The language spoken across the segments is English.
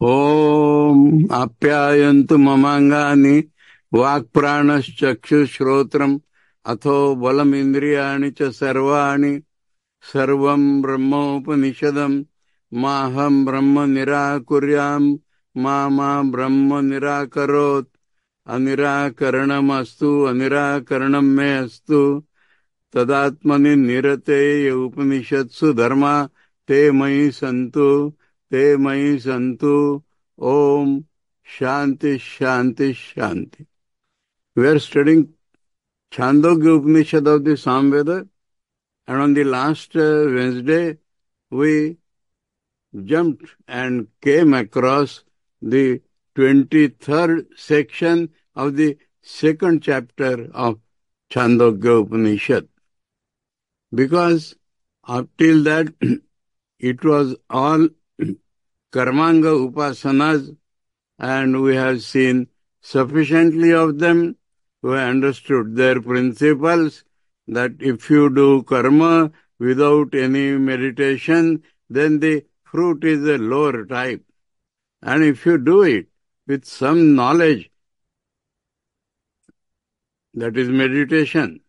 ओम आप्यायन्तु ममांगानि वाक्प्राणश्चक्षुश्रोत्रम् अथो बलमिन्द्रियाणि च सर्वाणि सर्वं ब्रह्मोपनिषदम् माहं ब्रह्म निराकुर्याम् मा ब्रह्म निराकरोत् अनिराकरणमस्तु अनिराकरणं मे अस्तु तदात्मनि निरते ये उपनिषत्सु धर्मा ते मयि सन्तु ते मयि सन्तु ओम शांति शांति शांति. We are studying Chandogya Upanishad of the Samveda, and on the last Wednesday we jumped and came across the 23rd section of the second chapter of Chandogya Upanishad. Because up till that it was all Karmanga Upasanas, and we have seen sufficiently of them. We understood their principles, that if you do karma without any meditation, then the fruit is a lower type. And if you do it with some knowledge, that is meditation,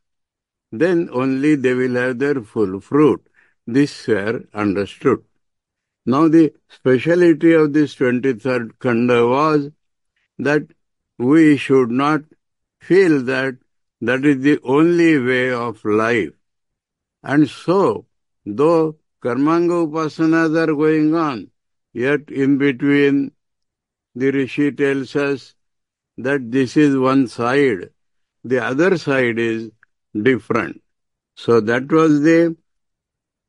then only they will have their full fruit. This were understood. Now the speciality of this 23rd Khanda was that we should not feel that that is the only way of life. And so, though Karmanga Upasanas are going on, yet in between the Rishi tells us that this is one side, the other side is different. So that was the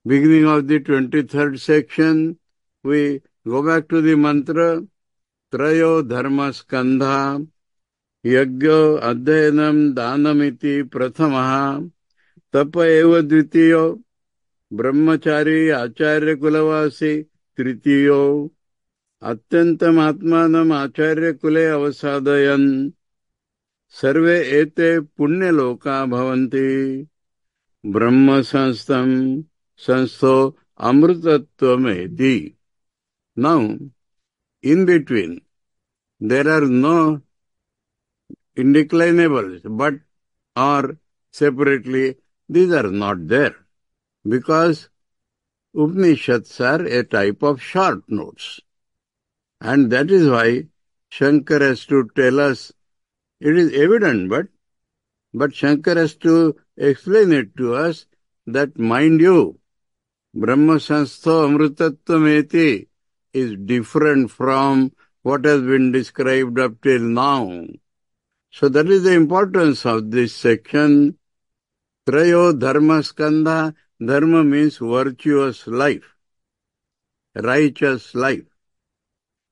beginning of the 23rd section. We go back to the mantra, Trayo Dharma Skandha, Yajna Adhayanam Dhanamiti Prathamaha, Tapa Eva Dvitiyo, Brahmachari Acharya Kulavasi Tritiyo, Atyantam Atmanam Acharya Kule Avasadayan, Sarve Ete Punya Loka Bhavanti, Brahma Sanstho Amrutatvameti. Now, in between, there are no indeclinables, but or separately, these are not there. Because Upanishads are a type of short notes. And that is why Shankar has to tell us, it is evident, but Shankar has to explain it to us that, mind you, Brahma Sanstho Amrutatvameti is different from what has been described up till now. So that is the importance of this section. Trayo Dharma Skandha. Dharma means virtuous life, righteous life.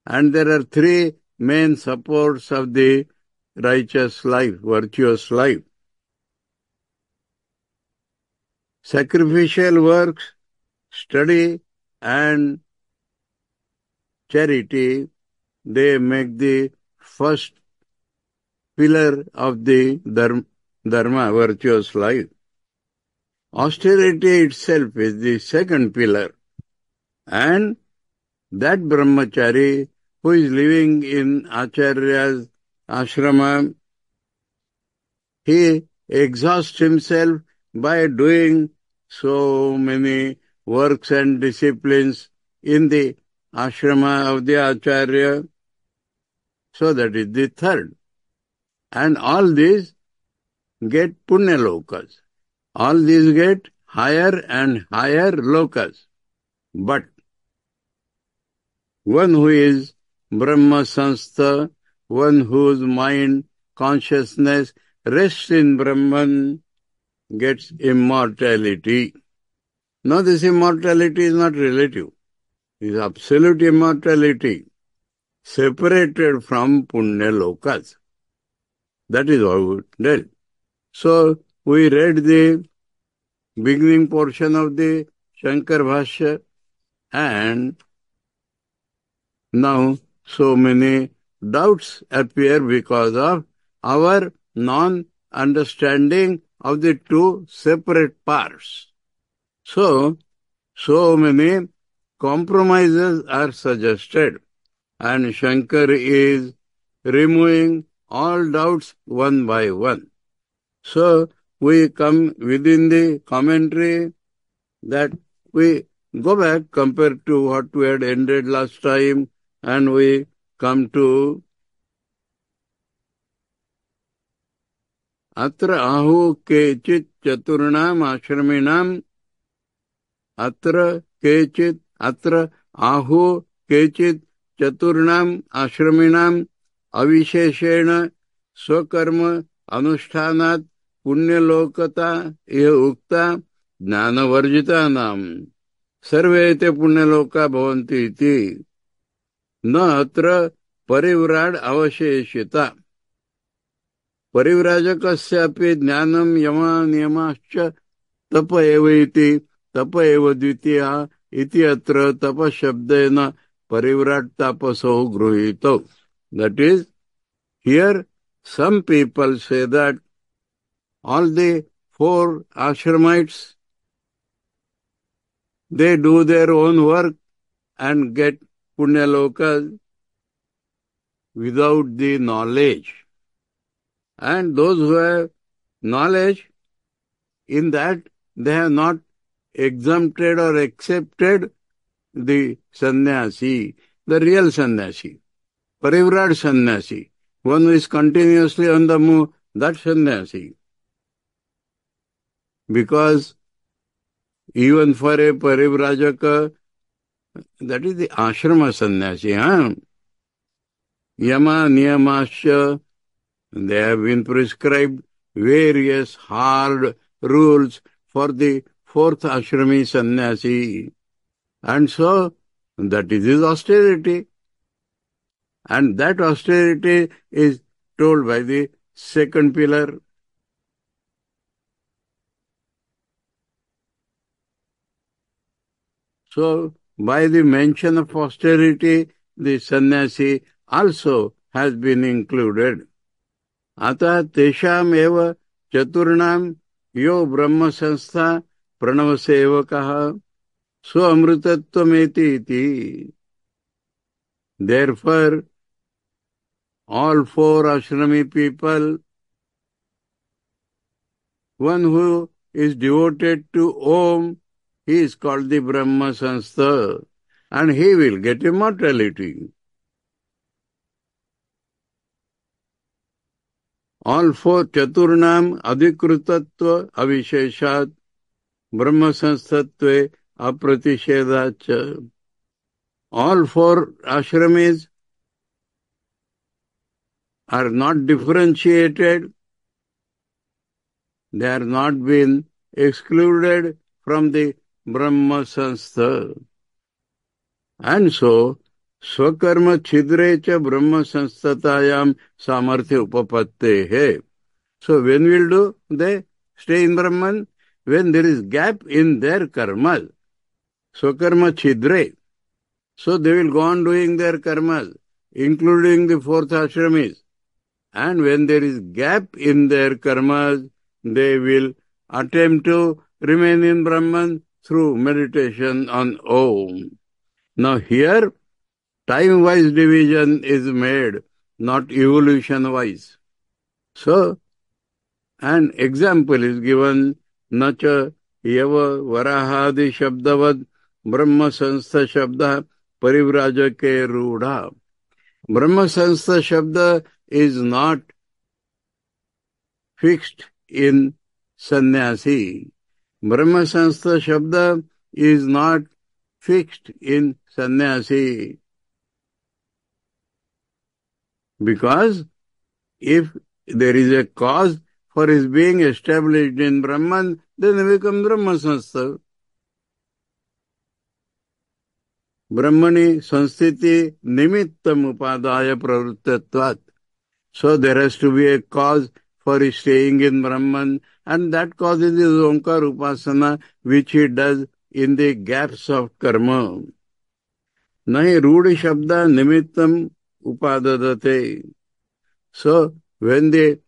And there are three main supports of the righteous life, virtuous life. Sacrificial works, study, and charity, they make the first pillar of the dharma, virtuous life. Austerity itself is the second pillar. And that brahmachari who is living in Acharya's ashrama, he exhausts himself by doing so many works and disciplines in the ashrama of the Acharya. So that is the third. And all these get punya lokas. All these get higher and higher lokas. But one who is Brahma Sanstha, one whose mind, consciousness rests in Brahman, gets immortality. Now this immortality is not relative. It is absolute immortality, separated from punya lokas. That is how we tell. So we read the beginning portion of the Shankar Bhashya, and now so many doubts appear because of our non-understanding of the two separate parts. So many compromises are suggested. and Shankar is removing all doubts one by one. So we come within the commentary that we go back compared to what we had ended last time, and we come to अत्र आहु केचित् चतुर्णाम् आश्रमिणाम् अत्र आहु केचित् चतुर्णाम् आश्रमिणाम् अविशेषेण स्वकर्म अनुष्ठानात् पुण्यलोकता इह उक्ता ज्ञानवर्जितानाम् सर्वे ते पुण्यलोका भवन्ति इति न अत्र परिव्राड अवशेषिता परिव्राजकस्यापि ज्ञानं यमा नियमाश्च तप एव इति तप एव द्वितीया इति अत्र तप शब्देन परिव्राट तापसो गृहीतो. That is, here some people say that all the four ashramites, they do their own work and get punyalokas without the knowledge. And those who have knowledge, in that they have not exempted or accepted the sannyasi, the real sannyasi, parivrad sannyasi, one who is continuously on the move, that sannyasi. Because even for a parivrajaka, that is the ashrama sannyasi, Yama niyamasya, they have been prescribed various hard rules for the fourth ashrami sannyasi. And so, that is his austerity. And that austerity is told by the second pillar. So, by the mention of austerity, the sannyasi also has been included. अतः तेषाम एव चतुर्णाम यो ब्रह्म संस्था प्रणव सेवकः स्व अमृतत्वमेति इति. Therefore, all four ashrami people, one who is devoted to Om, he is called the Brahma Sanstha, and he will get immortality. All four Chaturnam Adhikrutatva Avisheshat Brahma Sansthatve Apratishedach. All four ashramis are not differentiated. They are not been excluded from the Brahma Sanstha. And so, Swakarma Chidrecha Brahma Sanstatayam Samarthya Upapatte hai. So when will do they stay in Brahman? When there is gap in their karmas. Swakarma Chidre. So they will go on doing their karmas, including the fourth ashramis. And when there is gap in their karmas, they will attempt to remain in Brahman through meditation on Om. Now here, time-wise division is made, not evolution-wise. So, an example is given, Nacha Yava Varahadi Shabdavad Brahma Sanstha Shabda Parivrajake Rudha. Brahma Sanstha Shabda is not fixed in sannyasi. Brahma Sanstha Shabda is not fixed in sannyasi. Because if there is a cause for his being established in Brahman, then he becomes Brahma Sanstha. Brahmani Sanstiti Nimittam Upadaya Pravrittatvat. So there has to be a cause for his staying in Brahman, and that cause is his Omkar Upasana, which he does in the gaps of karma. Nahi Rudi Shabda Nimittam Upadadate. So when the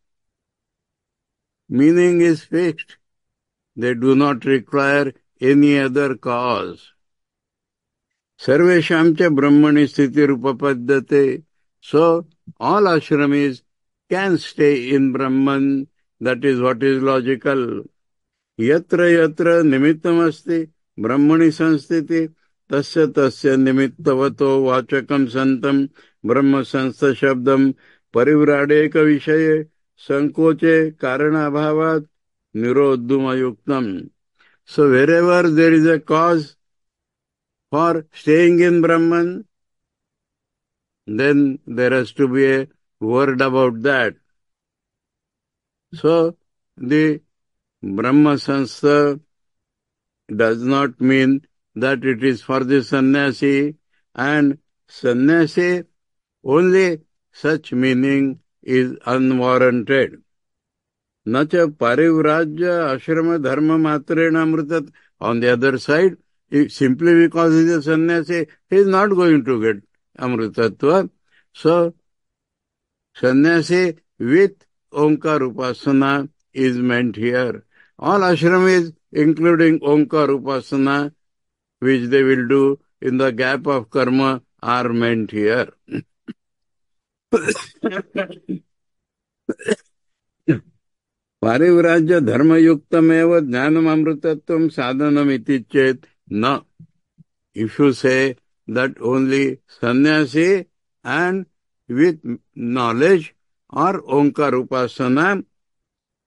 meaning is fixed, they do not require any other cause. Sarvesham cha brahmani sthiti rupapadyate. So, all ashramis can stay in Brahman. That is what is logical. Yatra yatra nimittam asti brahmani sanstiti tasya tasya nimittavato vachakam santam brahma sanstha shabdam parivrādeka vishaye sankoche karanabhavat nirodhuma yuktam. So wherever there is a cause for staying in Brahman, then there has to be a word about that. So the Brahma Sanstha does not mean that it is for the sannyasi, and sannyasi, only such meaning is unwarranted. Nacha parivrajya ashrama dharma matrena amritat. On the other side, simply because he is a sannyasi, he is not going to get amritatva. So, sannyasi with Omkar Upasana is meant here. All ashramis, including Omkar Upasana, which they will do in the gap of karma, are meant here. Parivrajya dharma yuktameva jnanam amritatvam sadhanam iti chet na. If you say that only sannyasi and with knowledge or Omkar Upasana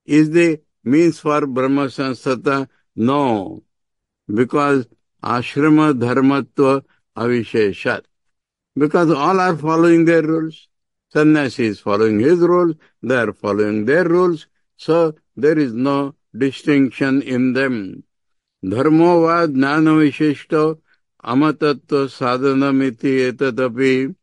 is the means for Brahma Sanstata, no. Because ashrama dharmatva avisheshat. Because all are following their rules. Sannyasi is following his rules, they are following their rules. So there is no distinction in them. Dharmo va jnana vishishto amatattva sadhanamiti etadapi.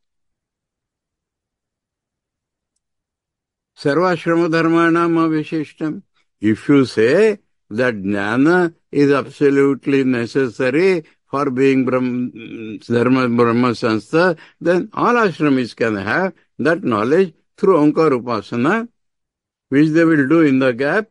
Sarvashrama dharmanam avishishtam. If you say that jnana is absolutely necessary for being Brahma Sanstha, then all ashramis can have that knowledge through Omkar Upasana, which they will do in the gap.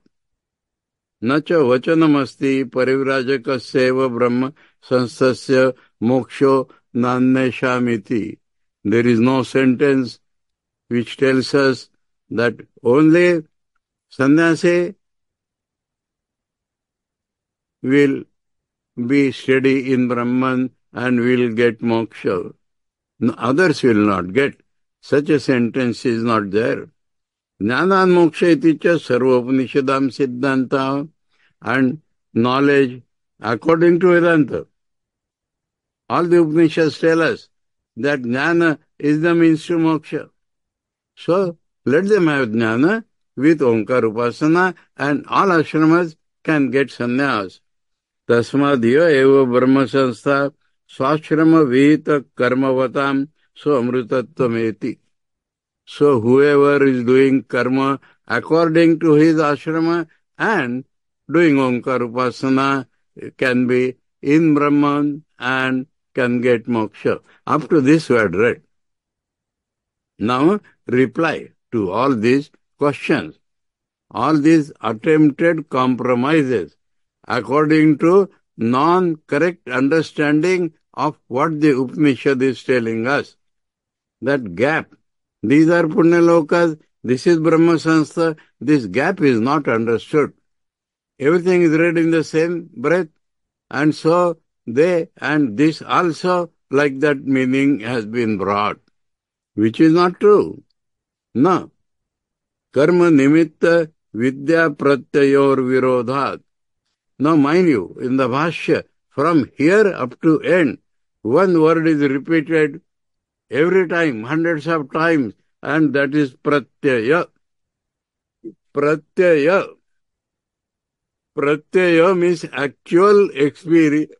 Nacha vachanamasti parivrajakasyeva Brahma Sanstasya moksho nanneshamiti. There is no sentence which tells us that only sannyasi will be steady in Brahman and will get moksha. Others will not get. Such a sentence is not there. Jnana and moksha iti cha sarva upanishadam siddhanta, and knowledge according to Vedanta. All the Upanishads tell us that jnana is the means to moksha. So let them have jnana with Omkar Upasana, and all ashramas can get sannyas. Tasmadya eva brahma sanstha swashrama vihita karmavatam so amritattvam. So whoever is doing karma according to his ashrama and doing Omkar Upasana can be in Brahman and can get moksha. Up to this we had read. Now reply to all these questions. All these attempted compromises according to non-correct understanding of what the Upanishad is telling us. That gap. These are Punyalokas, this is Brahma Sanstha, this gap is not understood. Everything is read in the same breath, and so they and this also, like that meaning has been brought, which is not true. No. Karma nimitta vidya pratyayor virodhat. Now mind you, in the Bhashya, from here up to end, one word is repeated every time, hundreds of times, and that is pratyaya. Pratyaya. Pratyaya means actual experience.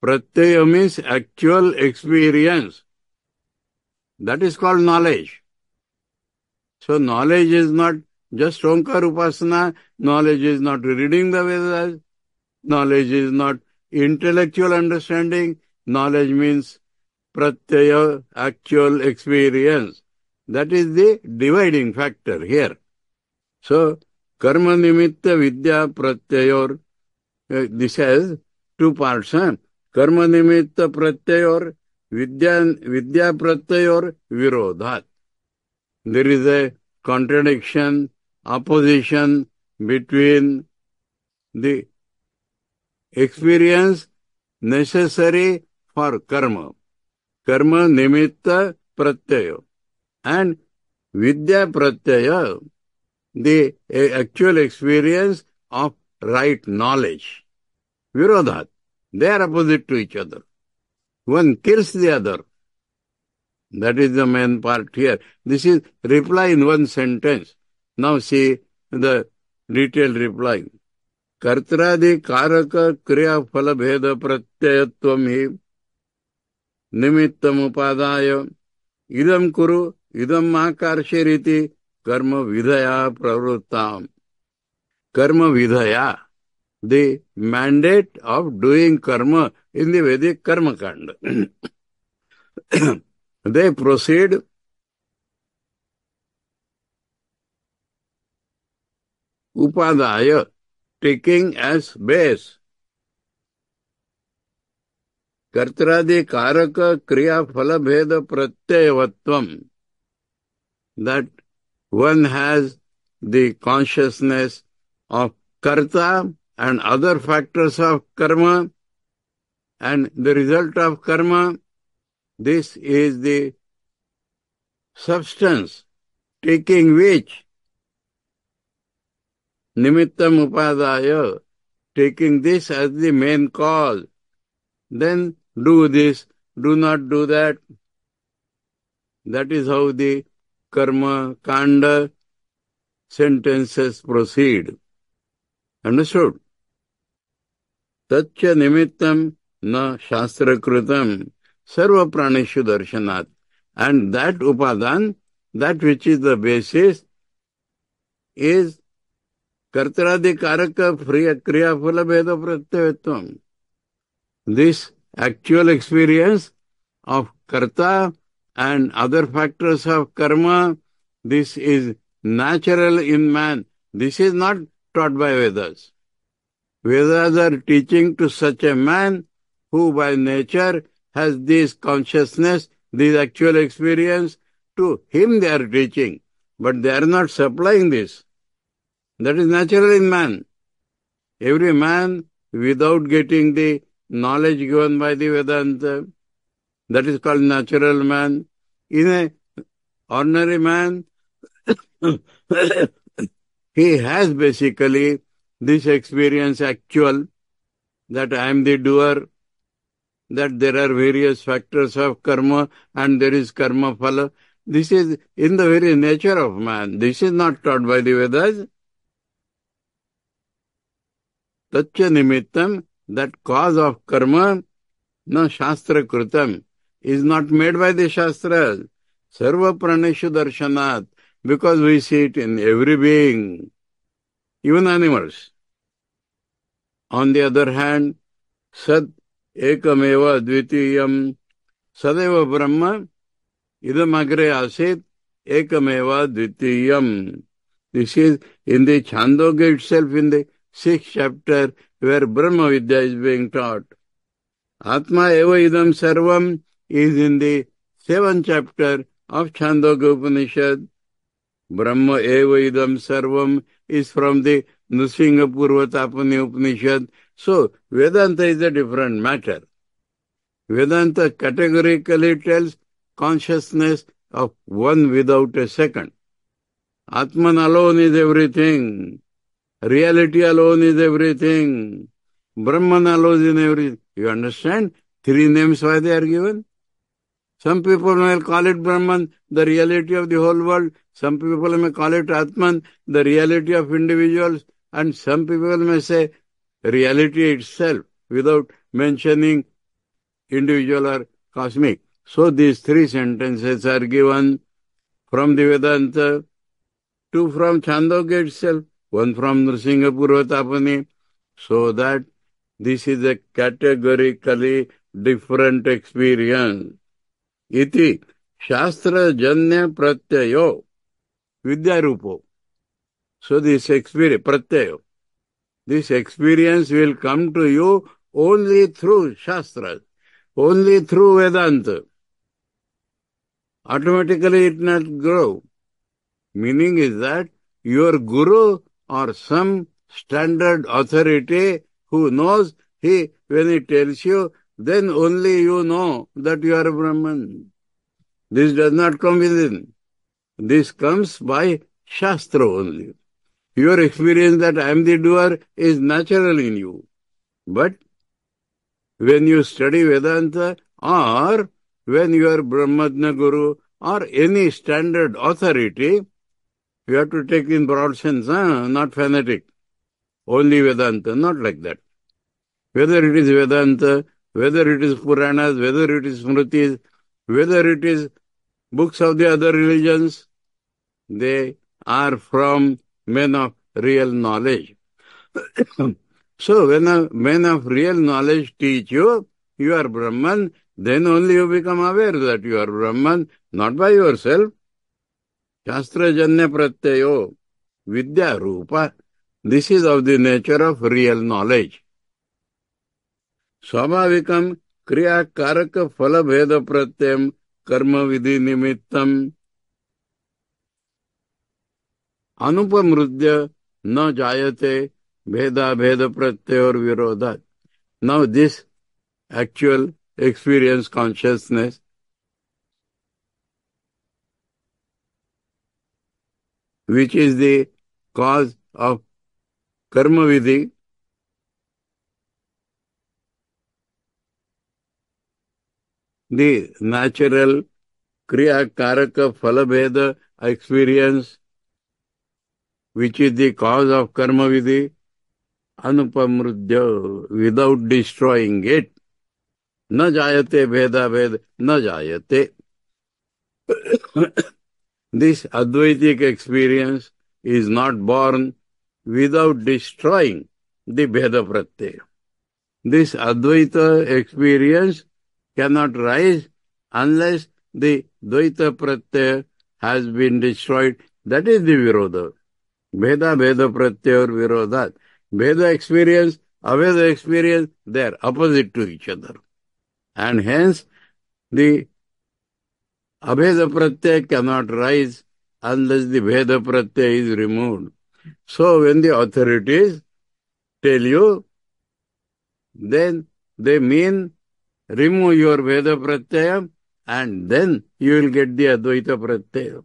Pratyaya means actual experience. That is called knowledge. So knowledge is not just Omkar Upasana, knowledge is not reading the Vedas, knowledge is not intellectual understanding, knowledge means pratyaya, actual experience. That is the dividing factor here. So, karma nimitta vidya pratyayor, this has two parts. कर्म निमित्त प्रत्यय और विद्या प्रत्यय और विरोधात. There is a contradiction, opposition between the experience necessary for karma nimitta pratyaya, and vidya pratyaya, the actual experience of right knowledge. Virodhat. They are opposite to each other. One kills the other. That is the main part here. This is reply in one sentence. Now see the detailed reply. कर्त्रादि कारक क्रिया फल भेद प्रत्ययत्वम ही निमित्तम उपादाय इदम कुरु इदम आकर्षेरिति कर्म विधया प्रवृत्ताम. Karma vidhaya, the mandate of doing karma in the Vedic karma kanda. They proceed upadaya, taking as base kartradi karaka kriya phala bheda pratyayavatvam, that one has the consciousness of karta and other factors of karma and the result of karma. This is the substance taking which nimittam upadaya, taking this as the main cause, then do this, do not do that. That is how the karma kanda sentences proceed. Understood? Tatcha nimittam na shastra kritam sarva pranishu darshanat. And that upadan, that which is the basis, is kartaradi karaka kriya phala bheda pratyayatvam. This actual experience of karta and other factors of karma, this is natural in man. This is not taught by Vedas. Vedas are teaching to such a man who by nature has this consciousness, this actual experience. To him they are teaching, but they are not supplying this. That is natural in man. Every man, without getting the knowledge given by the Vedanta, that is called natural man. In an ordinary man, he has basically this experience actual, that I am the doer, that there are various factors of karma and there is karma phala. This is in the very nature of man. This is not taught by the Vedas. Tatcha nimittam, that cause of karma, na shastra kritam, is not made by the shastras. Sarva pranishu darshanat, because we see it in every being, even animals. On the other hand, sat ekameva dvitiyam sadeva brahma idam agre asit ekameva dvitiyam. This is in the Chandogya itself, in the 6th chapter, where Brahma Vidya is being taught. Atma eva idam sarvam is in the 7th chapter of Chandogya Upanishad. Brahma eva idam sarvam is from the Nrsinga Purvatapani Upanishad. So, Vedanta is a different matter. Vedanta categorically tells consciousness of one without a second. Atman alone is everything. Reality alone is everything. Brahman alone is everything. You understand? 3 names why they are given? Some people may call it Brahman, the reality of the whole world. Some people may call it Atman, the reality of individuals. And some people may say reality itself without mentioning individual or cosmic. So these 3 sentences are given from the Vedanta, 2 from Chandogya itself, 1 from Nrsinga Purvatapani, so that this is a categorically different experience. Iti Shastra Janya Pratyayo Vidyarupo. So this experience, Pratyayo, this experience will come to you only through Shastras, only through Vedanta. Automatically it not grow. Meaning is that your guru or some standard authority who knows, when he tells you, then only you know that you are a Brahman. This does not come within. This comes by Shastra only. Your experience that I am the doer is natural in you. But when you study Vedanta or when you are Brahmajna Guru or any standard authority, you have to take in broad sense, not fanatic. Only Vedanta, not like that. Whether it is Vedanta, whether it is Puranas, whether it is Smritis, whether it is books of the other religions, they are from men of real knowledge. So when a man of real knowledge teach you, you are Brahman, then only you become aware that you are Brahman, not by yourself. Shastra Janya Pratyayo, Vidya Rupa. This is of the nature of real knowledge. Swabhavikam Kriya Karaka Phala Bheda Pratyam Karma Vidhi Nimittam Anupamrudya na jayate bheda bheda pratyayor virodhat. Now this actual experience consciousness which is the cause of karma vidhi, the natural kriya karaka phala bheda experience which is the cause of karma vidhi, anupamrudya, without destroying it, na jayate bheda bheda, na jayate. This Advaitic experience is not born without destroying the Bheda Pratyaya. This Advaita experience cannot rise unless the Dvaita Pratyaya has been destroyed. That is the Virodha. Bheda Bheda Pratyaya or Virodhat. Bheda experience, Aveda experience, they are opposite to each other. And hence, the Abheda Pratyaya cannot rise unless the Bheda Pratyaya is removed. So when the authorities tell you, then they mean remove your Bheda Pratyaya and then you will get the Advaita Pratyaya.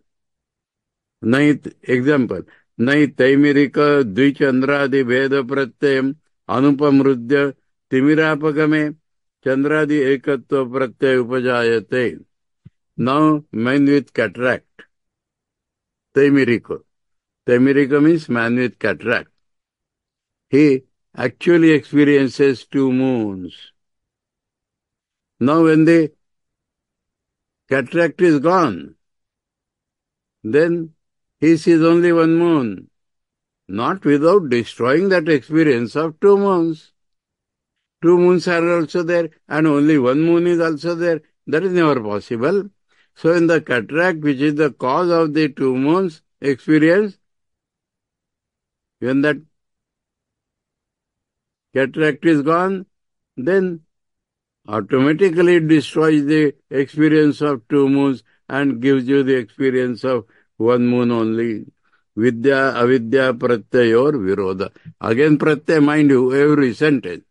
Example, Nai Taimirika Dvichandradi Bheda Pratyayam Anupamrudya Timirapagame Chandradi Ekatva Pratyaya Upajayate. Now, man with cataract, Taimirika. Taimirika means man with cataract. He actually experiences 2 moons. Now, when the cataract is gone, then he sees only 1 moon, not without destroying that experience of 2 moons. 2 moons are also there, and only 1 moon is also there. That is never possible. So in the cataract, which is the cause of the 2 moons experience, when that cataract is gone, then automatically it destroys the experience of 2 moons and gives you the experience of 1 moon only. Vidya, avidya, pratyayor, virodha. Again pratyaya, mind you, every sentence.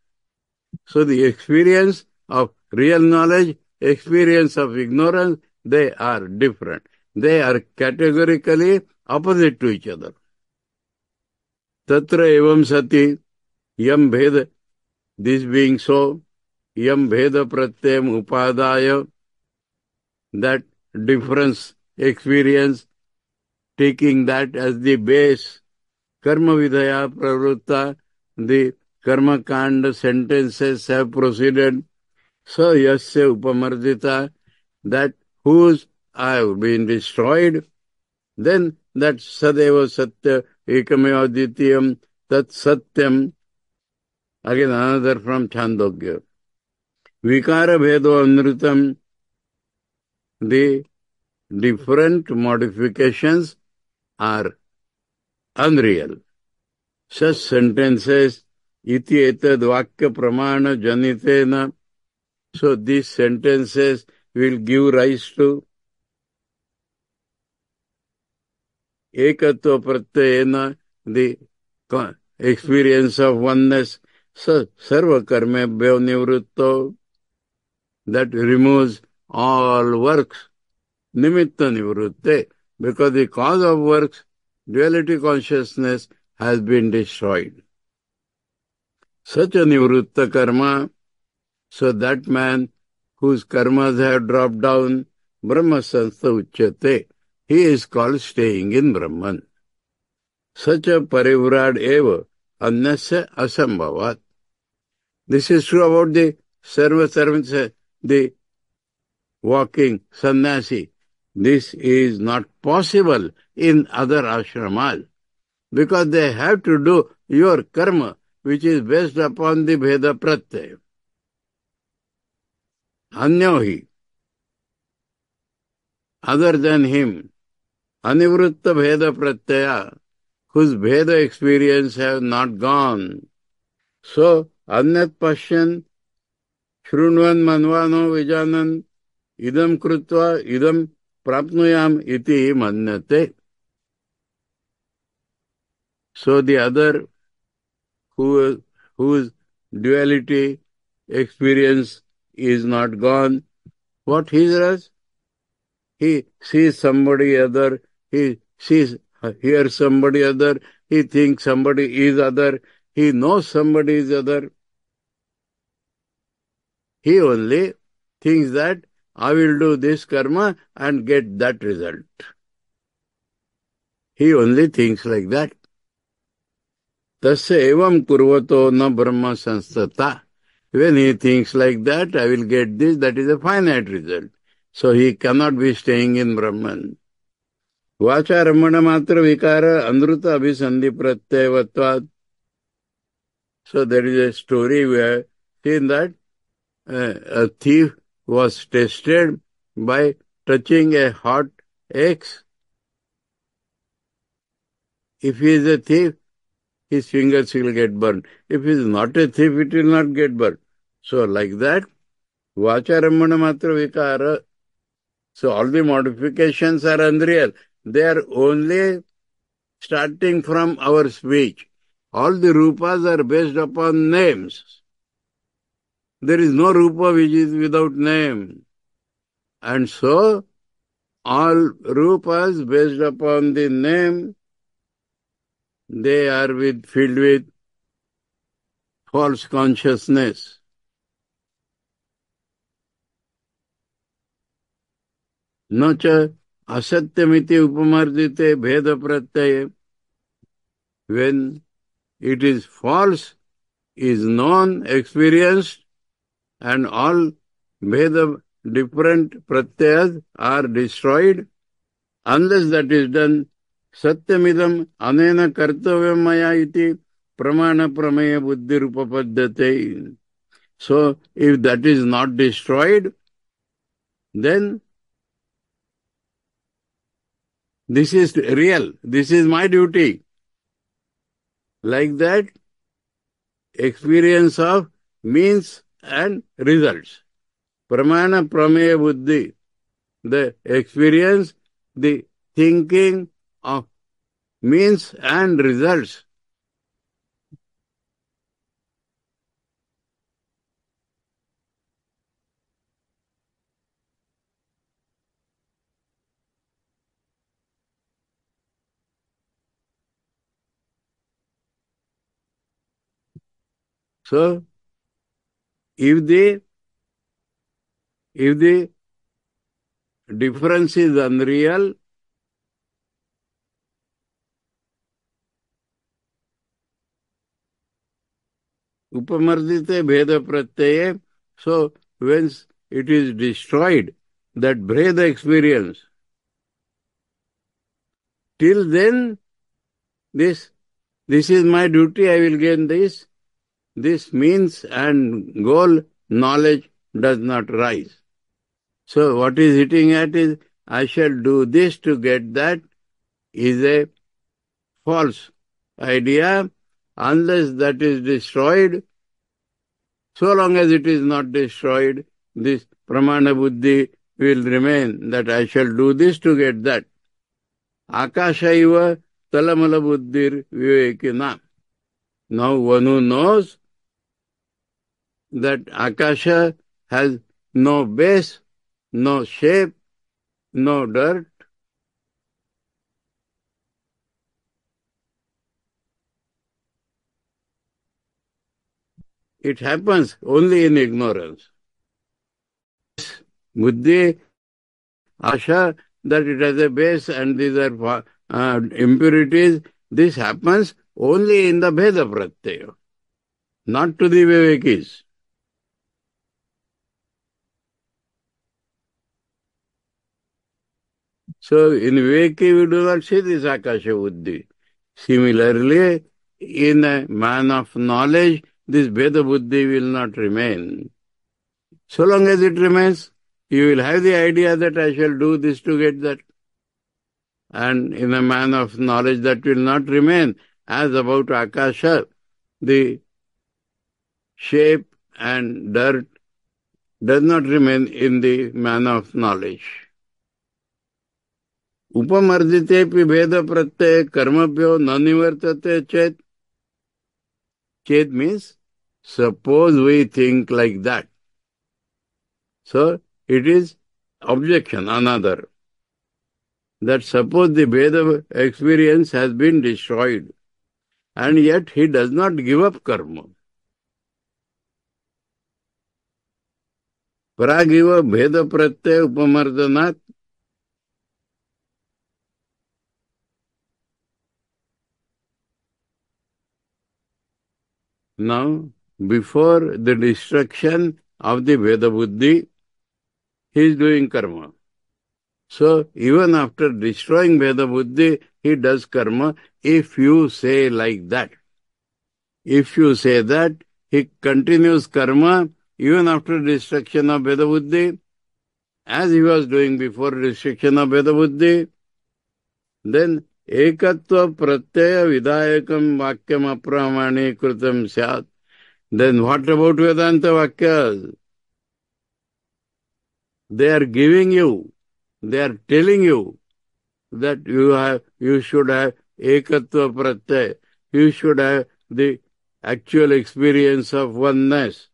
So the experience of real knowledge, experience of ignorance, they are different. They are categorically opposite to each other. Tatra evam sati yam bheda, this being so, yam bheda pratyam upadaya, that difference experience, taking that as the base, karma vidaya pravruta, the karma kanda sentences have proceeded, so yasya upamardita, that whose have been destroyed, then that sadeva satya ekameva dvitiyam tat satyam. Again another from Chandogya. Vikara bhedo anritam, the different modifications are unreal. Such sentences iti etad vakya pramana janitena. So these sentences will give rise to ekatva pratyayena, the experience of oneness. So sarva karmebhyo nivritto, that removes all works. Nimitta nivrutte, because the cause of works, duality consciousness, has been destroyed. Such a nivrutta karma, so that man whose karmas have dropped down, Brahma Sanstha Uchyate, he is called staying in Brahman. Such a parivrad eva, annasya asambhavat. This is true about the sarva servants, the walking sannyasi. This is not possible in other ashramas, because they have to do your karma, which is based upon the Bheda Pratyaya. Anyohi, other than him, Anivritta Bheda Pratyaya, whose Bheda experience have not gone. So, Anyat Pashyan, Shrunvan Manvano Vijanan, Idam Krutva, Idam Prapnuyam iti manyate. So the other whose duality experience is not gone, what he does? He sees somebody other, he hears somebody other, he thinks somebody is other, he knows somebody is other. He only thinks that I will do this karma and get that result. He only thinks like that. Tasya evam kurvato na brahma sanstata. When he thinks like that, I will get this, that is a finite result. So he cannot be staying in Brahman. Vacha ramana matra vikara anruta abhisandhi pratyavatvat. So there is a story where seen that a thief was tested by touching a hot axe. If he is a thief, his fingers will get burned. If he is not a thief, it will not get burned. So like that, vacha ramana matra vikara. So all the modifications are unreal. They are only starting from our speech. All the rupas are based upon names. There is no rupa which is without name. And so, all rupas based upon the name, they are filled with false consciousness. Nacha asatyamiti upamardite bheda pratyaya. When it is false, is known, experienced, and all bheda different pratyas are destroyed, unless that is done. Satyamidam anena kartavyam maya iti pramana prameya buddhi rupapaddhate. So, if that is not destroyed, then this is real. This is my duty. Like that, experience of means and results. Pramana prameya buddhi. The experience, the thinking of means and results. So, if the difference is unreal, upamardite bheda pratyaya, so when it is destroyed, that bheda experience, till then, this is my duty, I will gain this. This means and goal, knowledge does not rise. So what is hitting at is, I shall do this to get that, is a false idea, unless that is destroyed, so long as it is not destroyed, this pramana buddhi will remain, that I shall do this to get that. Akashaiva talamala buddhir vivekina. Now one who knows that Akasha has no base, no shape, no dirt, it happens only in ignorance. Buddhi, Asha, that it has a base and these are impurities, this happens only in the Bheda Pratyaya, not to the Vivekis. So in Viveki we do not see this Akasha Buddhi. Similarly, in a man of knowledge, this Bheda Buddhi will not remain. So long as it remains, you will have the idea that I shall do this to get that. And in a man of knowledge that will not remain. As about Akasha, the shape and dirt does not remain in the man of knowledge. Upamarditepi Veda Pratyaya Karmabhyo Nanivartate Chet. Chet means, suppose we think like that. So, it is objection, another. That suppose the Veda experience has been destroyed, and yet he does not give up karma. Pragiva Veda Pratyaya Upamardanat. Now, before the destruction of the Veda Buddhi, he is doing karma. So, even after destroying Veda Buddhi, he does karma. If you say like that, if you say that, he continues karma even after destruction of Veda Buddhi, as he was doing before destruction of Veda Buddhi, then ekatva pratyaya vidayakam vakyam apramani kritam syat. Then what about Vedanta Vakyas? They are giving you, they are telling you that you should have ekatva pratyaya, you should have the actual experience of oneness.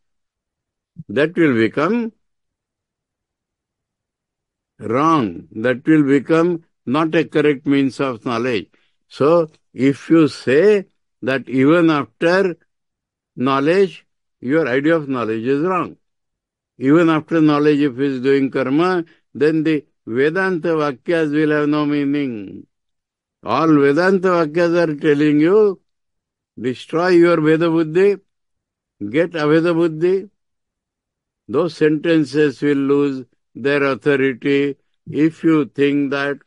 That will become wrong. That will become not a correct means of knowledge. So, if you say that even after knowledge, your idea of knowledge is wrong. Even after knowledge, if he is doing karma, then the Vedanta Vakyas will have no meaning. All Vedanta Vakyas are telling you, destroy your Veda Buddhi, get Aveda Buddhi. Those sentences will lose their authority if you think that,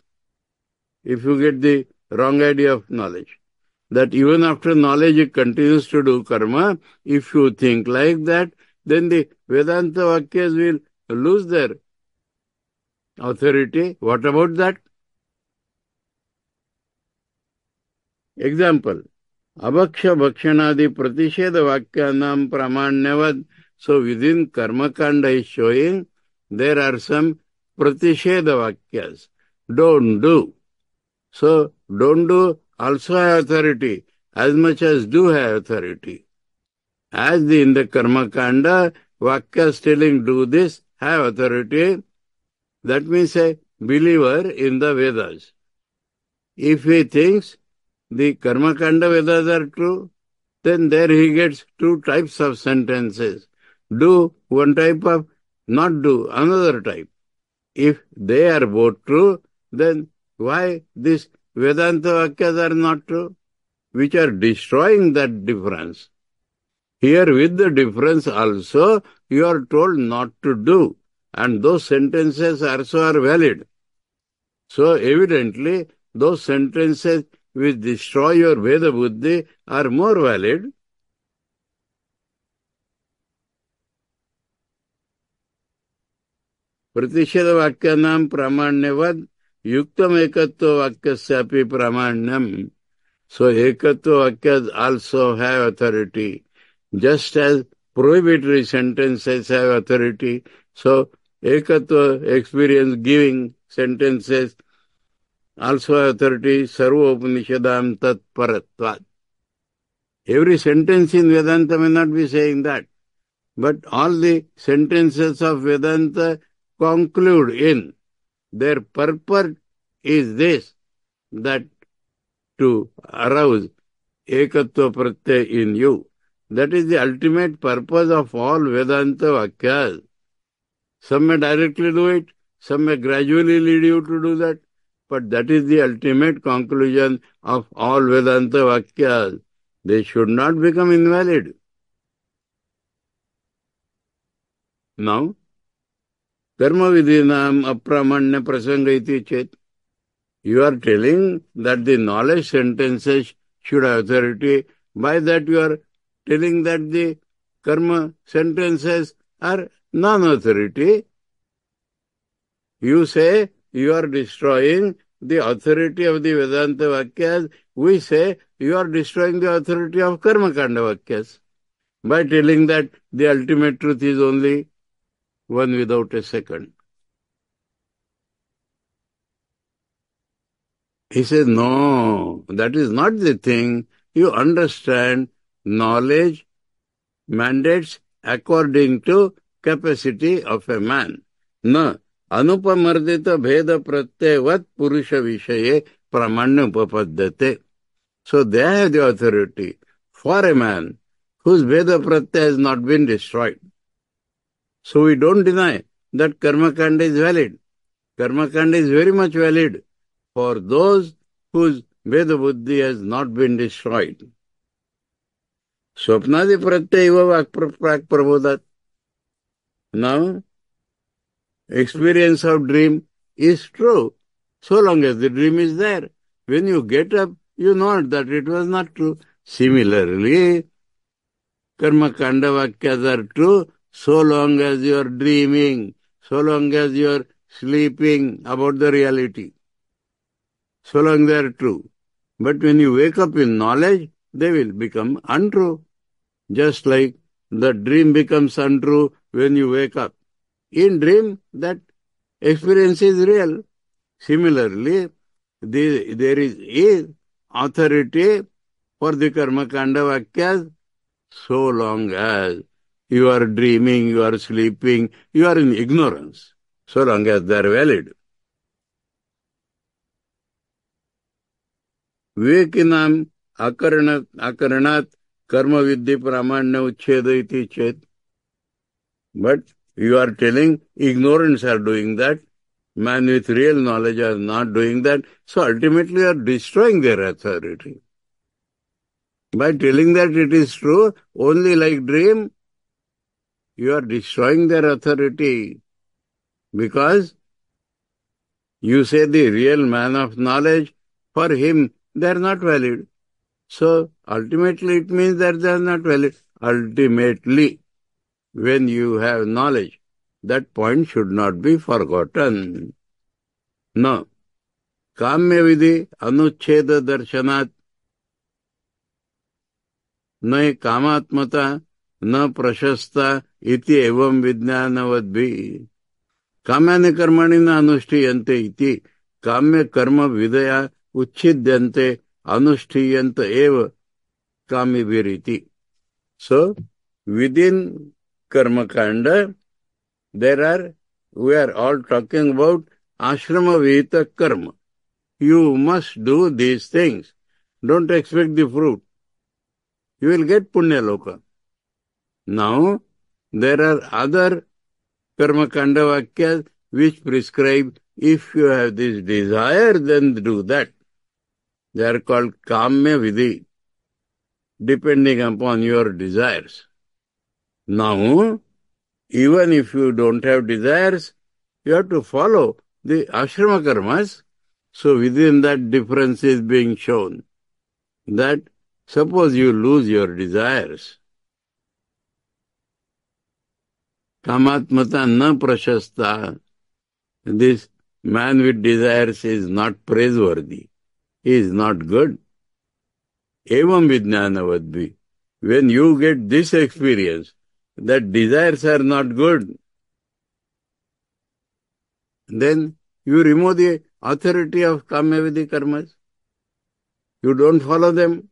if you get the wrong idea of knowledge, that even after knowledge it continues to do karma. If you think like that, then the Vedanta Vakyas will lose their authority. What about that? Example, Abhaksha Bhakshanadi Pratisheda Vakyanam Pramanyavad. So within Karma Kanda is showing there are some Pratisheda Vakyas. Don't do. So don't do also have authority as much as do have authority. As in the Karma Kanda, Vakyas telling do this have authority. That means a believer in the Vedas. If he thinks the Karma Kanda Vedas are true, then there he gets two types of sentences. Do one type of, not do another type. If they are both true, then why these Vedanta Vakyas are not true? Which are destroying that difference. Here with the difference also, you are told not to do. And those sentences also are valid. So evidently, those sentences which destroy your Veda Buddhi are more valid. Pratisheda Vakyanam Pramanyavad Yuktam Ekatva Vakyasyapi Pramanyam. So Ekatva Vakyas also have authority, just as prohibitory sentences have authority. So Ekatva experience giving sentences also have authority. Sarva Upanishadam Tat Paratvat. Every sentence in Vedanta may not be saying that, but all the sentences of Vedanta conclude in their purport is this, that to arouse Ekatva Pratyaya in you. That is the ultimate purpose of all Vedanta Vakyas. Some may directly do it, some may gradually lead you to do that, but that is the ultimate conclusion of all Vedanta Vakyas. They should not become invalid. Now, Karma Vidhinam Apramanya Prasanga iti chet. You are telling that the knowledge sentences should have authority. By that you are telling that the karma sentences are non-authority. You say you are destroying the authority of the Vedanta Vakyas. We say you are destroying the authority of Karma Kanda Vakyas by telling that the ultimate truth is only one without a second. He says, no, that is not the thing. You understand knowledge mandates according to capacity of a man. Na anupamardita bheda pratyavat purusha vishaye pramanya upapaddate. So they have the authority for a man whose bheda pratyaya has not been destroyed. So we don't deny that karma kanda is valid. Karma kanda is very much valid for those whose Veda Buddhi has not been destroyed. Swapnadi pratyaya vak prabodhat. Now, experience of dream is true, so long as the dream is there. When you get up, you know that it was not true. Similarly, karma kanda vakyas are true, so long as you are dreaming, so long as you are sleeping about the reality. So long they are true. But when you wake up in knowledge, they will become untrue. Just like the dream becomes untrue when you wake up. In dream, that experience is real. Similarly, there is authority for the karma kanda vakyas so long as you are dreaming, you are sleeping, you are in ignorance, so long as they are valid. Vivekinam akaranat karma vidhi pramanya uchcheda iti chet. But you are telling ignorance are doing that. Man with real knowledge are not doing that. So ultimately you are destroying their authority. By telling that it is true, only like dream, you are destroying their authority. Because you say the real man of knowledge, for him they are not valid. So ultimately it means that they are not valid. Ultimately, when you have knowledge, that point should not be forgotten. No. Kamya vidhi anuchcheda darshanat न कामात्मता न प्रशस्ता इति एवं विज्ञानवद्भि काम्यानि कर्माणि न अनुष्ठीयन्ते इति काम्य कर्म विधया उच्छिद्यन्ते अनुष्ठीयन्त एव कामिभिरिति. So within karma kanda we are all talking about ashrama vihita karma. You must do these things. Don't expect the fruit. You will get punya loka. Now, there are other karma kanda vakyas which prescribe if you have this desire, then do that. They are called kamya vidhi, depending upon your desires. Now, even if you don't have desires, you have to follow the ashrama karmas. So within that difference is being shown. That suppose you lose your desires. Kamatmata na prashasta. This man with desires is not praiseworthy. He is not good. Evam vijnanavadvi. When you get this experience, that desires are not good, then you remove the authority of kamyavidhi karmas. You don't follow them.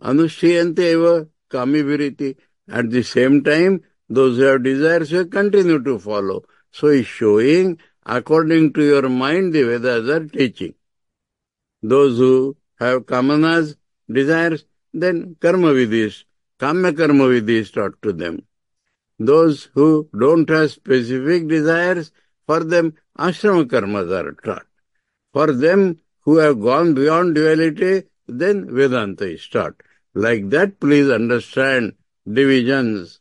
Anushtiyante eva kamiviriti. At the same time, those who have desires will continue to follow. So he's showing, according to your mind, the Vedas are teaching. Those who have kamanas, desires, then karma vidhi, kamya karma vidhi is taught to them. Those who don't have specific desires, for them ashrama karmas are taught. For them who have gone beyond duality, then Vedanta is taught. Like that, please understand divisions.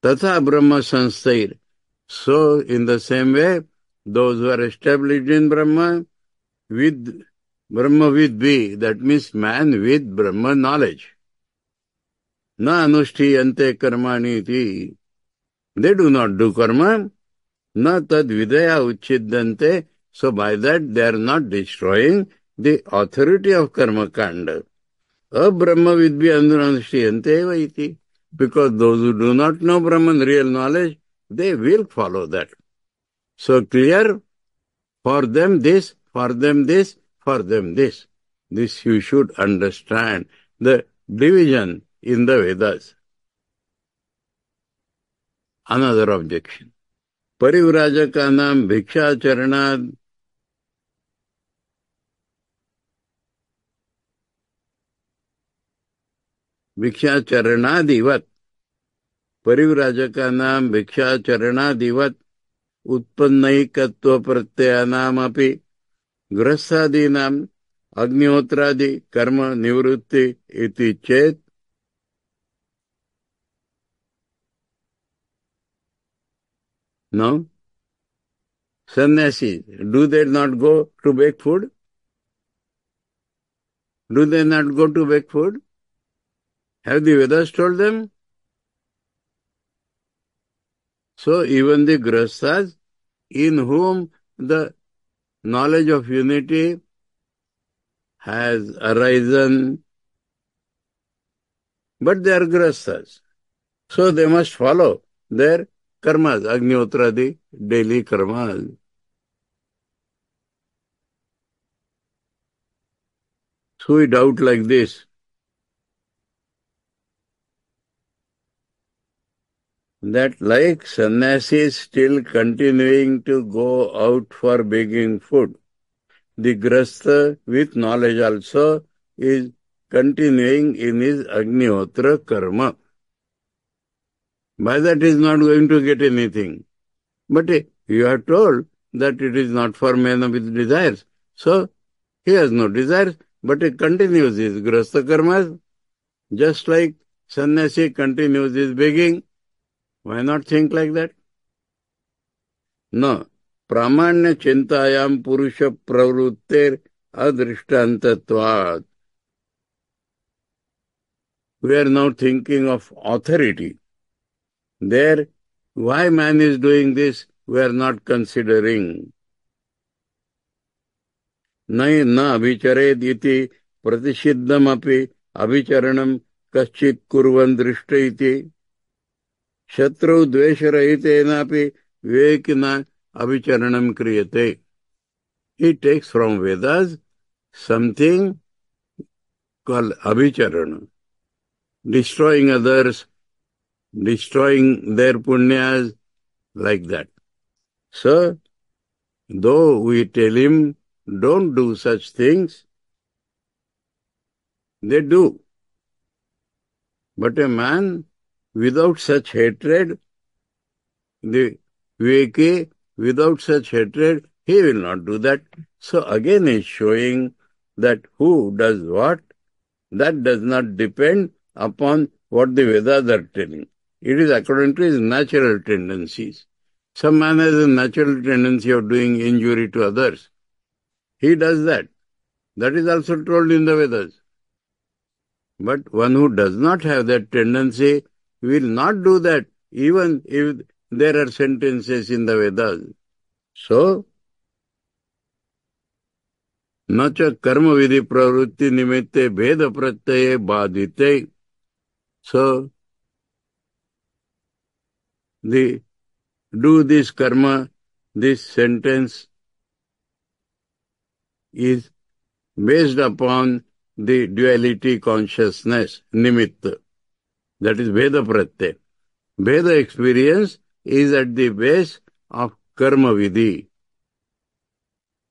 Tatha Brahma Sanstair. So, in the same way, those who are established in Brahma with B, that means man with Brahma knowledge. Na anushtiyante karmani iti. They do not do karma. Na tad vidaya uchidante. So by that they are not destroying the authority of karma kanda. Brahma vidbi andunanushtiyante eva iti. Because those who do not know Brahman real knowledge, they will follow that. So clear, for them this, for them this, for them this. This you should understand, the division in the Vedas. Another objection. Parivrajakanam bhikshacharanad भिक्षाचरणादिवत परिव्राजकानां भिक्षाचरणादिवत उत्पन्नैकत्व प्रत्ययानामपि गृहस्थादीनां अग्निहोत्रादि कर्म निवृत्ति इति चेत no sannyasis, do they not go to bake food? Do they not go to bake food? Have the Vedas told them? So even the grihasthas, in whom the knowledge of unity has arisen, but they are grihasthas. So they must follow their karmas, agnihotradi, daily karmas. So we doubt like this. That like sannyasis still continuing to go out for begging food, the grihastha with knowledge also is continuing in his agnihotra karma. By that he is not going to get anything. But you are told that it is not for man with desires. So he has no desires, but he continues his grihastha karmas, just like sannyasi continues his begging. Why not think like that? No. Pramanya chintayam purusha pravrutter adrishtantatvat. We are now thinking of authority. There, why man is doing this, we are not considering. Na abhichared iti pratishiddham api abhicharanam kaschit kurvan drishta iti. Shatru dvesharahitenapi vivekina abhicharanam kriyate. He takes from Vedas something called abhicharana. Destroying others, destroying their punyas, like that. So, though we tell him, don't do such things, they do. But a man without such hatred, the Viveki, without such hatred, he will not do that. So again he is showing that who does what, that does not depend upon what the Vedas are telling. It is according to his natural tendencies. Some man has a natural tendency of doing injury to others. He does that. That is also told in the Vedas. But one who does not have that tendency will not do that, even if there are sentences in the Vedas. So, न च कर्म विधि प्रवृत्ति निमित्ते भेद प्रत्यये बाधिते. So, the do this karma, this sentence is based upon the duality consciousness, nimitta. That is Veda Pratyay. Veda experience is at the base of karma vidhi.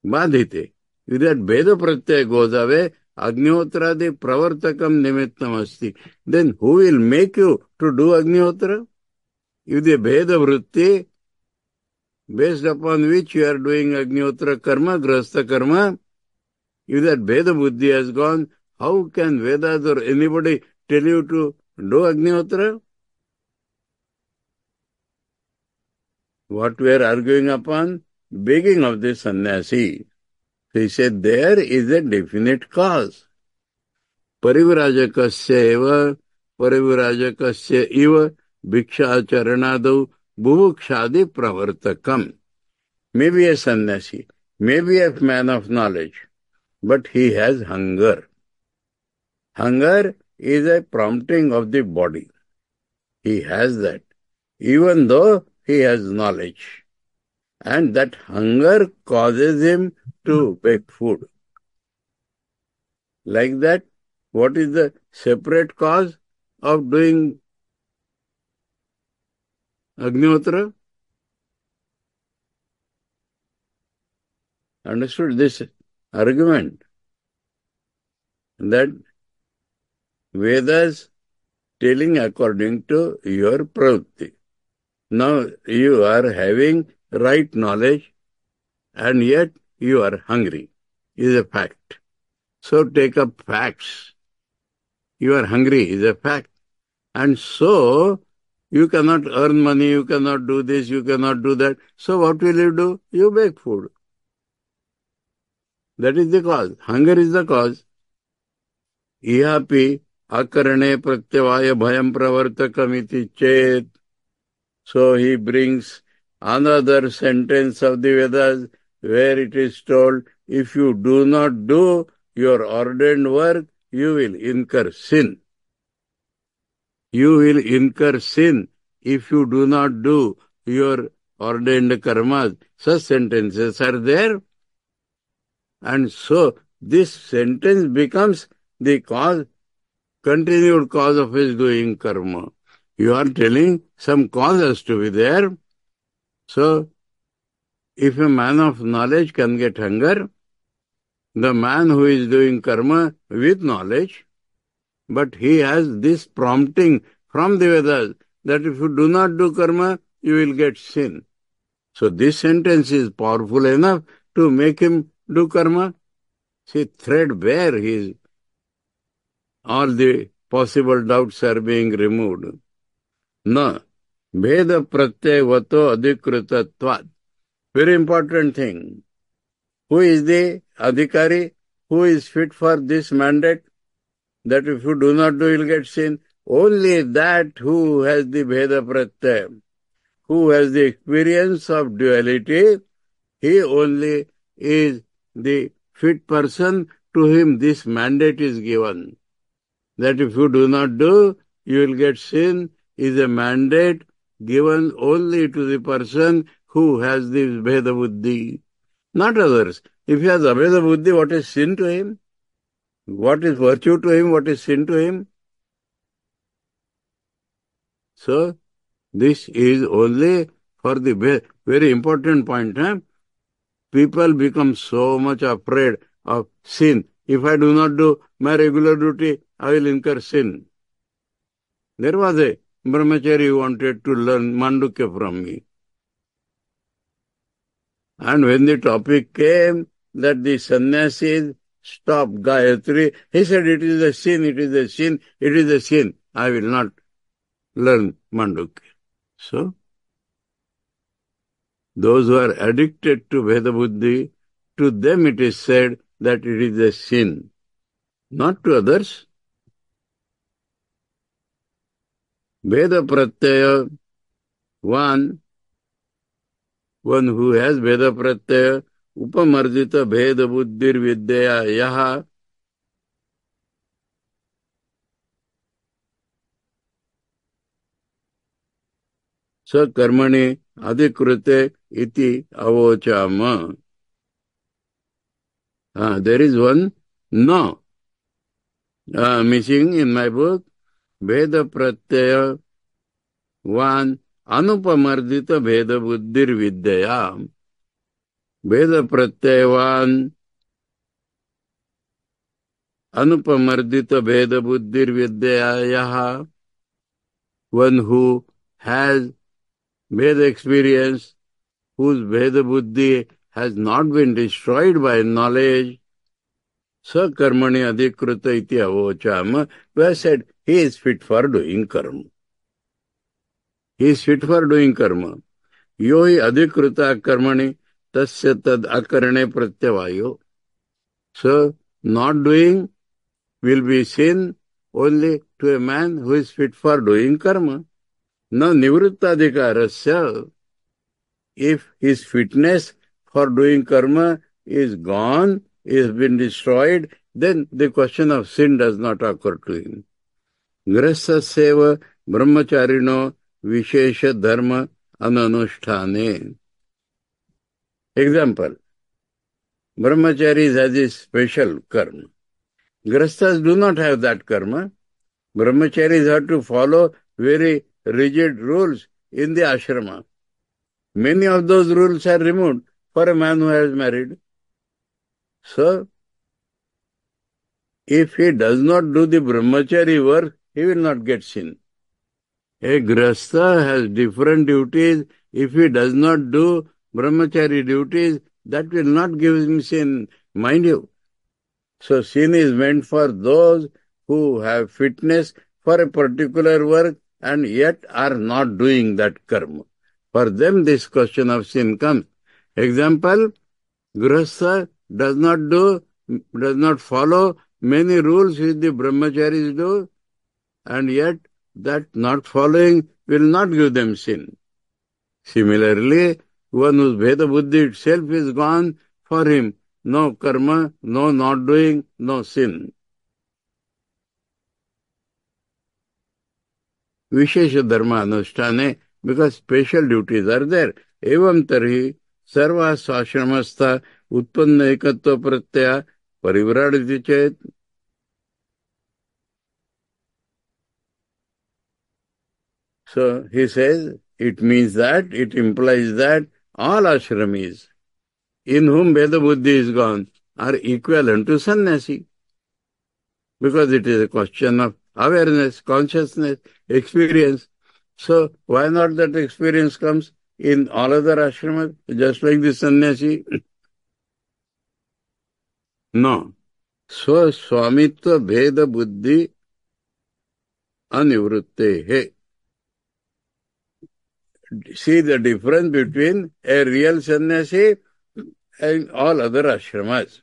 Badhite. If that Veda Pratyay goes away, Agnihotradi pravartakam nimittam asti. Then who will make you to do Agnihotra? If the Veda Vritti, based upon which you are doing Agnihotra karma, Grahastha karma, if that Veda Buddhi has gone, how can Vedas or anybody tell you to do Agnihotra? What we are arguing upon? Beginning of the sannyasi. He said there is a definite cause. Parivrajakaस्य eva, parivrajakaस्य iva, bhikshacharanadau, bubukshadi pravartakam. Maybe a sannyasi, maybe a man of knowledge, but he has hunger. Hunger is a prompting of the body. He has that, even though he has knowledge. And that hunger causes him to beg food. Like that, what is the separate cause of doing Agnihotra? Understood this argument? That Vedas telling according to your pravritti. Now you are having right knowledge and yet you are hungry, is a fact. So take up facts. You are hungry is a fact. And so you cannot earn money, you cannot do this, you cannot do that. So what will you do? You beg food. That is the cause. Hunger is the cause. Ihapi akarane pratyavaya bhayam pravartakamiti chet. So he brings another sentence of the Vedas where it is told, if you do not do your ordained work, you will incur sin. You will incur sin if you do not do your ordained karmas. Such sentences are there. And so this sentence becomes the cause, continued cause of his doing karma. You are telling some cause has to be there. So, if a man of knowledge can get hunger, the man who is doing karma with knowledge, but he has this prompting from the Vedas that if you do not do karma, you will get sin. So this sentence is powerful enough to make him do karma. See, threadbare all the possible doubts are being removed. Na, Veda pratyavato adhikritatvat. Very important thing. Who is the adhikari? Who is fit for this mandate? That if you do not do, you will get sin. Only that who has the Veda pratyaya, who has the experience of duality, he only is the fit person. To him this mandate is given. That if you do not do, you will get sin, is a mandate given only to the person who has this Veda Buddhi, not others. If he has Abheda Buddhi, what is sin to him? What is virtue to him? What is sin to him? So, this is only for the very important point. People become so much afraid of sin. If I do not do my regular duty, I will incur sin. There was a brahmachari who wanted to learn Mandukya from me. And when the topic came that the sannyasis stop Gayatri, he said, it is a sin, it is a sin, it is a sin. I will not learn Mandukya. So, those who are addicted to Veda Buddhi, to them it is said that it is a sin, not to others. Veda Pratyaya, one who has Veda Pratyaya, उपमर्दित भेद बुद्धिर्विद्यया यः स कर्मणि अधिकृते इति अवोचाम. There is one no missing in my book. Veda pratyaya one anupamardita veda buddhir vidyaya. Veda pratyaya one anupamardita veda buddhir vidyaya. One who has Veda experience, whose Veda buddhi has not been destroyed by knowledge, sa karmani adhikrita iti avocham. We have said he is fit for doing karma. He is fit for doing karma. Yo hi adhikrita karmani tasya tad akarane pratyavayo. So, not doing will be sin only to a man who is fit for doing karma. Now, nivrittadhikarasya, if his fitness for doing karma is gone, is been destroyed, then the question of sin does not occur to him. Grahasaseva brahmacharino vishesha dharma ananusthane. Example, brahmacharis has a special karma. Grahastas do not have that karma. Brahmacharis have to follow very rigid rules in the ashrama. Many of those rules are removed for a man who has married. So, if he does not do the brahmachari work, he will not get sin. A grahastha has different duties. If he does not do brahmachari duties, that will not give him sin, mind you. So, sin is meant for those who have fitness for a particular work and yet are not doing that karma. For them, this question of sin comes. Example, grahastha does not follow many rules which the brahmacharis do, and yet that not following will not give them sin. Similarly, one whose Veda buddhi itself is gone, for him no karma, no not doing, no sin. Vishesha dharma anusthane, because special duties are there. Evam tarhi sarva swashramastha utpanna ekatva pratyaya parivraditi chet. So he says, it means that, it implies that all ashramis in whom Veda buddhi is gone are equivalent to sannyasi. Because it is a question of awareness, consciousness, experience. So why not that experience comes in all other ashramas, just like the sannyasi? No. Swaswamitva Veda buddhi anivrutte. See the difference between a real sannyasi and all other ashramas.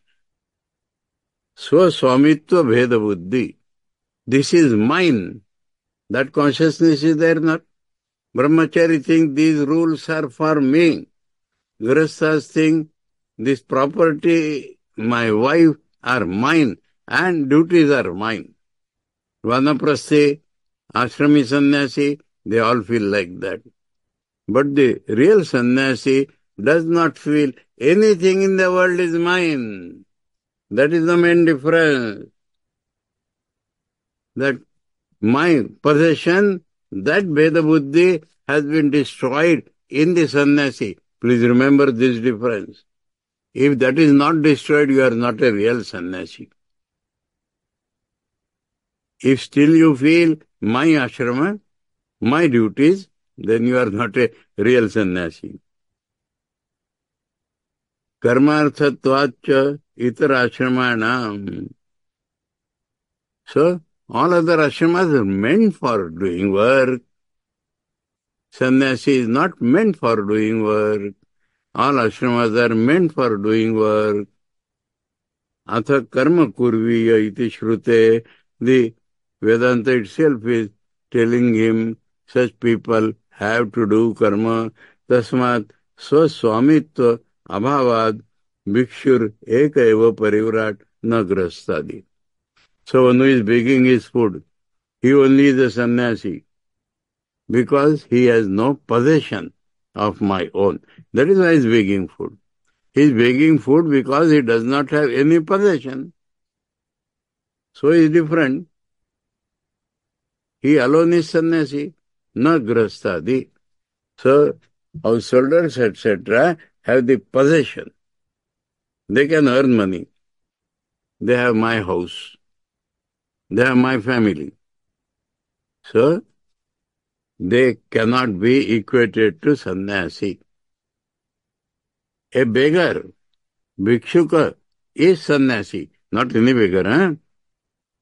Swaswamitva Veda buddhi. This is mine. That consciousness is there not. Brahmachari think these rules are for me. Grahasthas think this property, my wife, are mine and duties are mine. Vanaprasthe, ashrami sannyasi, they all feel like that. But the real sannyasi does not feel anything in the world is mine. That is the main difference. That my possession, that Veda buddhi has been destroyed in the sannyasi. Please remember this difference. If that is not destroyed, you are not a real sannyasi. If still you feel my ashrama, my duties, then you are not a real sannyasi. Karmarthatvacha itara ashramanam. So, all other ashramas are meant for doing work. Sannyasi is not meant for doing work. All ashramas are meant for doing work. Atha karma kurviya iti shrute. The Vedanta itself is telling him such people have to do karma. Tasmat swaswamitva abhavad Bhikshur ek eva parivarat na grastadi. So one who is begging his food, he only is a sannyasi because he has no possession of my own. That is why he is begging food. He is begging food because he does not have any possession. So he is different. He alone is sannyasi, na grastadi. So householders, etc., have the possession. They can earn money. They have my house. They have my family. So they cannot be equated to sannyasi. A beggar, bhikshuka, is sannyasi, not any beggar. Huh?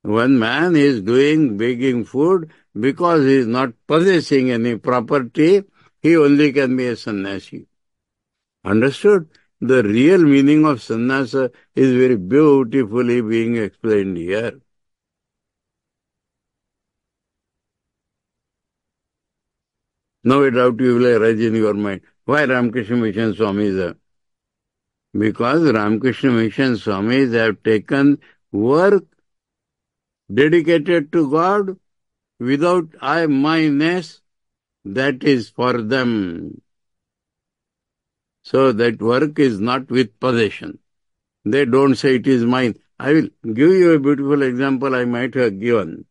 One man is doing begging food because he is not possessing any property, he only can be a sannyasi. Understood? The real meaning of sannyasa is very beautifully being explained here. Now a doubt you will arise in your mind. Why Ramakrishna Mission Swamis are? Because Ramakrishna Mission Swamis have taken work dedicated to God without I-myness, that is for them. So that work is not with possession. They don't say it is mine. I will give you a beautiful example I might have given.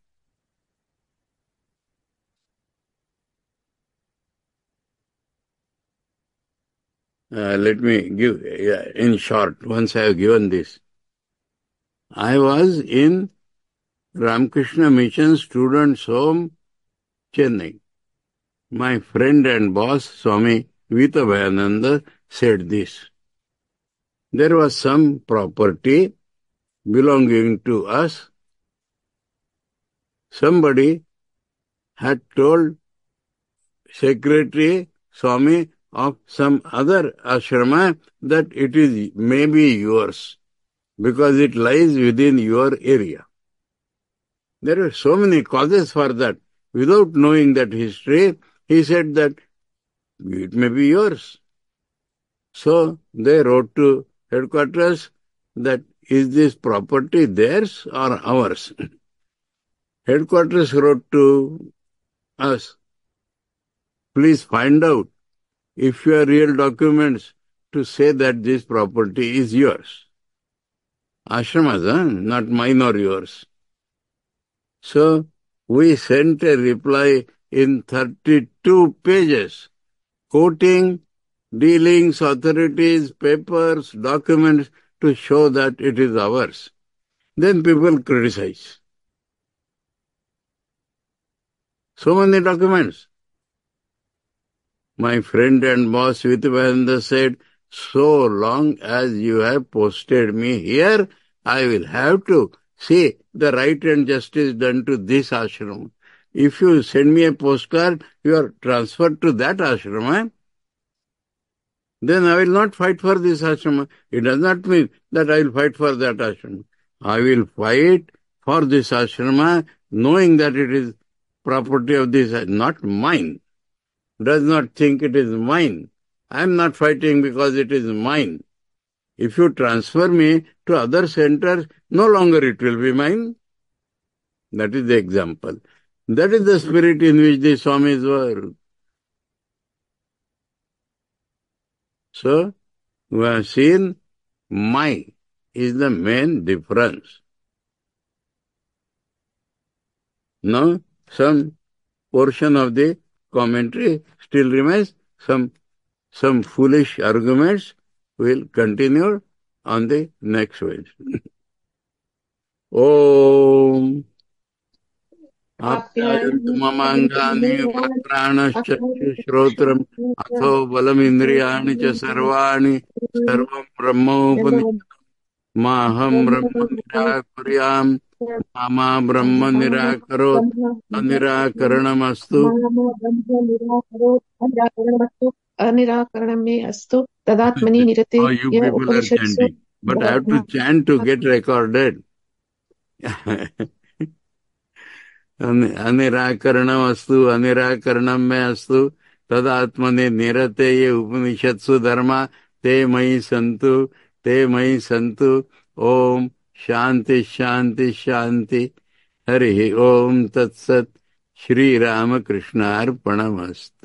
Let me give in short. Once I have given this. I was in Ramakrishna Mission Students' Home, Chennai. My friend and boss, Swami Vitabhayananda, said this. There was some property belonging to us. Somebody had told Secretary Swami of some other ashrama that it is maybe yours because it lies within your area. There are so many causes for that. Without knowing that history, he said that it may be yours. So they wrote to headquarters that is this property theirs or ours? Headquarters wrote to us, please find out if you have real documents to say that this property is yours. Ashramas, not mine or yours. So we sent a reply in 32 pages, quoting dealings, authorities, papers, documents to show that it is ours. Then people criticize. So many documents. My friend and boss Vitabhayananda said, so long as you have posted me here, I will have to see the right and justice done to this ashram. If you send me a postcard, you are transferred to that ashram, then I will not fight for this ashram. It does not mean that I will fight for that ashram. I will fight for this ashram, knowing that it is property of this, not mine. Does not think it is mine. I am not fighting because it is mine. If you transfer me to other centers, no longer it will be mine. That is the example. That is the spirit in which the Swamis were. So, we have seen my is the main difference. Now, some portion of the commentary still remains. Some foolish arguments will continue on the next page. Om Apyantu mamangani pranashchakshushrotram atho balamindriyani cha sarvani sarvam brahmopaniषदम् maham brahma nirakuryam mama brahma nirakarot anirakaranamastu अनिराकरणमे अस्तु तदात्मनि निरते Oh, you people are chanting. But I have to chant to get recorded. अनिराकरणम अस्तु अनिराकरणम में अस्तु तदात्मने निरते ये उपनिषत्सु धर्मा ते मयि संतु ते मयि सन्तु। ओम शांति शांति शांति। हरि ओम तत्सत। श्री रामकृष्णार्पणमस्तु।